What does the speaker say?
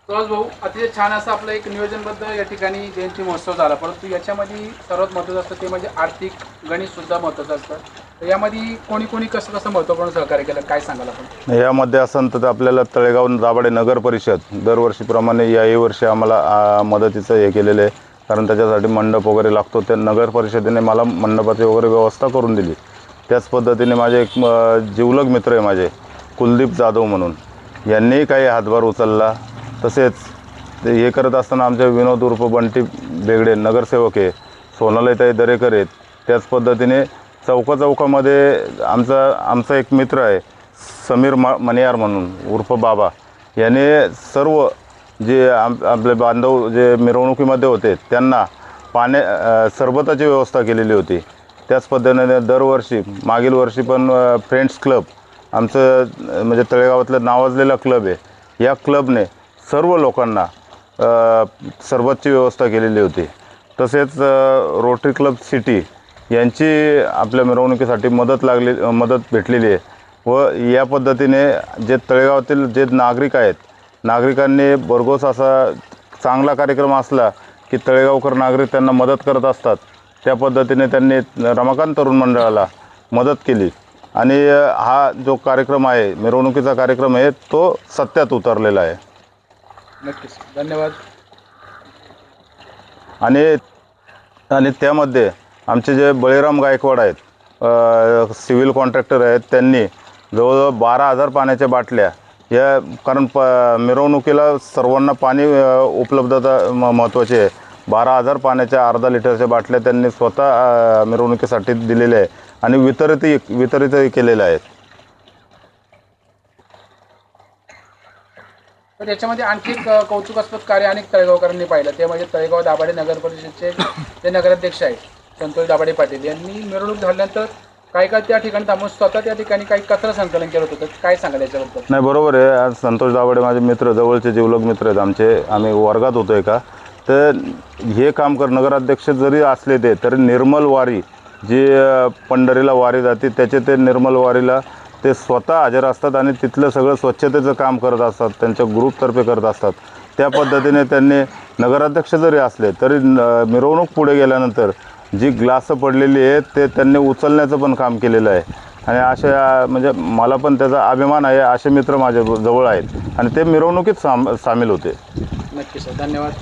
सुहास भाऊ, अतिशय छान असं आपलं एक नियोजनबद्ध या ठिकाणी जयंती महोत्सव झाला, परंतु याच्यामध्ये सर्वात महत्त्वाचं असतं ते म्हणजे आर्थिक गणितसुद्धा महत्त्वाचं असतं. तर यामध्ये कोणी कोणी कसं कसं महत्त्वपूर्ण सहकार्य केलं, काय सांगाल आपण? यामध्ये असं तर आपल्याला तळेगाव दाभाडे नगर परिषद दरवर्षीप्रमाणे याही वर्षी आम्हाला मदतीचं हे केलेलं आहे. कारण त्याच्यासाठी मंडप वगैरे लागतो. त्या नगर परिषदेने मला मंडपाची वगैरे व्यवस्था करून दिली. त्याच पद्धतीने माझे एक जिवलग मित्र आहे माझे कुलदीप जाधव म्हणून, यांनीही काही हातभार उचलला. तसेच ते हे करत असताना आमचे विनोद उर्फ बंटी बेगडे नगरसेवक आहे, सोनालीताई दरेकर आहेत. त्याच पद्धतीने चौकामध्ये आमचा एक मित्र आहे समीर मणियार म्हणून उर्फ बाबा, याने सर्व जे आपले बांधव जे मिरवणुकीमध्ये होते त्यांना सरबताची व्यवस्था केलेली होती. त्याच पद्धतीने दरवर्षी मागील वर्षी पण फ्रेंड्स क्लब आमचं म्हणजे तळेगावातलं नावाजलेला क्लब आहे, या क्लबने सर्व लोकांना सरबतची व्यवस्था केलेली होती. तसेच रोटरी क्लब सिटी यांची आपल्या मिरवणुकीसाठी मदत भेटलेली आहे. व या पद्धतीने जे तळेगावातील जे नागरिक आहेत, नागरिकांनी भरघोस असा चांगला कार्यक्रम असला की तळेगावकर नागरिक त्यांना मदत करत असतात. त्या पद्धतीने त्यांनी रमाकांत तरुण मंडळाला मदत केली आणि हा जो कार्यक्रम आहे, मिरवणुकीचा कार्यक्रम आहे, तो सत्यात उतरलेला आहे. नक्कीच, धन्यवाद. आणि त्यामध्ये आमचे जे बळीराम गायकवाड आहेत, सिव्हिल कॉन्ट्रॅक्टर आहेत, त्यांनी जवळजवळ 12,000 पाण्याच्या बाटल्या या कारण मिरवणुकीला सर्वांना पाणी उपलब्धता महत्त्वाची आहे. 12,000 पाण्याच्या अर्धा लिटरच्या बाटल्या त्यांनी स्वतः मिरवणुकीसाठी दिलेल्या आहे आणि वितरितही केलेल्या आहेत. तर याच्यामध्ये आणखी एक कौतुकास्पद कार्य अनेक तळेगावकरांनी पाहिलं, ते म्हणजे तळेगाव दाभाडे नगर परिषदेचे जे नगराध्यक्ष आहेत संतोष दाभाडे पाटील यांनी मिरवणूक झाल्यानंतर काही त्या ठिकाणी थांबून स्वतः त्या ठिकाणी काही कचरा संकलन केलं होतं. काय सांगाल याच्याबद्दल? नाही, बरोबर आहे. आज संतोष दाभाडे माझे मित्र, जवळचे जिवलग मित्र आहेत आमचे. आम्ही वर्गात होतो का, तर हे काम नगराध्यक्ष जरी असले तरी निर्मल वारी जी पंढरीला वारी जाते ते निर्मल वारीला ते स्वतः हजर असतात आणि तिथलं सगळं स्वच्छतेचं काम करत असतात, त्यांच्या ग्रुपतर्फे करत असतात. त्या पद्धतीने त्यांनी नगराध्यक्ष जरी असले तरी मिरवणूक पुढे गेल्यानंतर जी ग्लासं पडलेली आहेत ते त्यांनी उचलण्याचं पण काम केलेलं आहे. आणि अशा म्हणजे मला पण त्याचा अभिमान आहे. असे मित्र माझ्या जवळ आहेत आणि ते मिरवणुकीत सामील होते. नक्कीच, धन्यवाद.